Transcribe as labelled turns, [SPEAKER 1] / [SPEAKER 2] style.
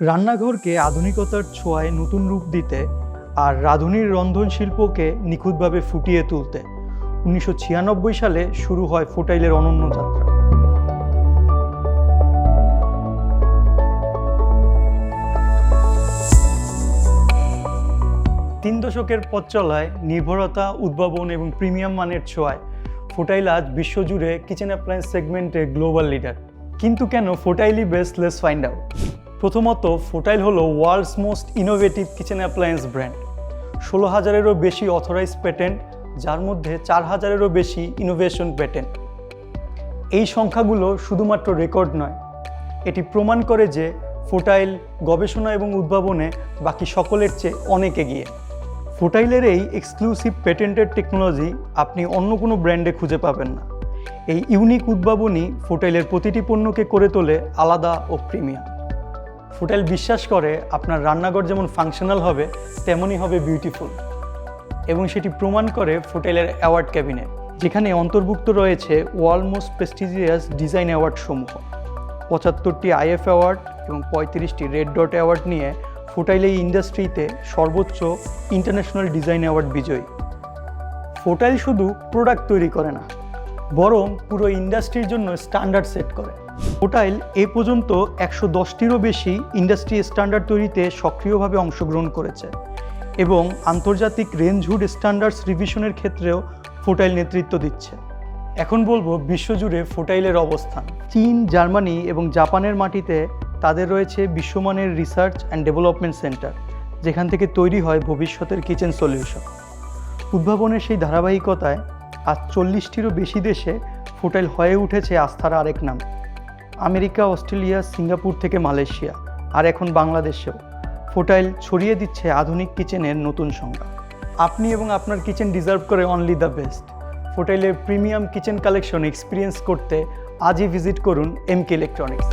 [SPEAKER 1] রান্নাঘরকে আধুনিকতার ছোঁয়ায় নতুন রূপ দিতে আর রাঁধুনির রন্ধন শিল্পকে নিখুঁতভাবে ফুটিয়ে তুলতে 1996 সালে শুরু হয় ফোটাইলের অনন্য যাত্রা। তিন দশকের পথ চলায় নির্ভরতা, উদ্ভাবন এবং প্রিমিয়াম মানের ছোঁয়ায় ফোটাইল আজ বিশ্বজুড়ে কিচেন অ্যাপ্লায়েন্স সেগমেন্টে গ্লোবাল লিডার। কিন্তু কেন ফোটাইলই বেস্ট? Let's find out. প্রথমত, ফোটাইল হলো world's most innovative kitchen appliance brand. 16,000-এরও বেশি অথরাইজ পেটেন্ট, যার মধ্যে 4,000-এরও বেশি ইনোভেশন পেটেন্ট। এই সংখ্যাগুলো শুধুমাত্র রেকর্ড নয়, এটি প্রমাণ করে যে ফোটাইল গবেষণা এবং উদ্ভাবনে বাকি সকলের চেয়ে অনেক এগিয়ে। ফোটাইলের এই এক্সক্লুসিভ পেটেন্টেড টেকনোলজি আপনি অন্য কোনো ব্র্যান্ডে খুঁজে পাবেন না। এই ইউনিক উদ্ভাবনই ফোটাইলের প্রতিটি পণ্যকে করে তোলে আলাদা ও প্রিমিয়াম। ফোটাইল বিশ্বাস করে আপনার রান্নাঘর যেমন ফাংশনাল হবে তেমনই হবে বিউটিফুল, এবং সেটি প্রমাণ করে ফোটাইলের অ্যাওয়ার্ড ক্যাবিনেট, যেখানে অন্তর্ভুক্ত রয়েছে world most prestigious design award সমূহ। 75টি IF অ্যাওয়ার্ড এবং 35টি রেড ডট অ্যাওয়ার্ড নিয়ে ফোটাইল এই ইন্ডাস্ট্রিতে সর্বোচ্চ ইন্টারন্যাশনাল ডিজাইন অ্যাওয়ার্ড বিজয়ী। ফোটাইল শুধু প্রোডাক্ট তৈরি করে না, বরং পুরো ইন্ডাস্ট্রির জন্য স্ট্যান্ডার্ড সেট করে। ফোটাইল এ পর্যন্ত 110টিরও বেশি ইন্ডাস্ট্রি স্ট্যান্ডার্ড তৈরিতে সক্রিয়ভাবে অংশগ্রহণ করেছে, এবং আন্তর্জাতিক রেঞ্জহুড স্ট্যান্ডার্ডস রিভিশনের ক্ষেত্রেও ফোটাইল নেতৃত্ব দিচ্ছে। এখন বলবো বিশ্বজুড়ে ফোটাইলের অবস্থান। চীন, জার্মানি এবং জাপানের মাটিতে তাদের রয়েছে বিশ্বমানের রিসার্চ অ্যান্ড ডেভেলপমেন্ট সেন্টার, যেখান থেকে তৈরি হয় ভবিষ্যতের কিচেন সলিউশন। উদ্ভাবনের সেই ধারাবাহিকতায় আজ 40টিরও বেশি দেশে ফোটাইল হয়ে উঠেছে আস্থার আরেক নাম। আমেরিকা, অস্ট্রেলিয়া, সিঙ্গাপুর থেকে মালয়েশিয়া, আর এখন বাংলাদেশেও ফোটাইল ছড়িয়ে দিচ্ছে আধুনিক কিচেনের নতুন সংজ্ঞা। আপনি এবং আপনার কিচেন ডিজার্ভ করে অনলি দ্য বেস্ট। ফোটাইলের প্রিমিয়াম কিচেন কালেকশন এক্সপিরিয়েন্স করতে আজই ভিজিট করুন MK ইলেকট্রনিক্স।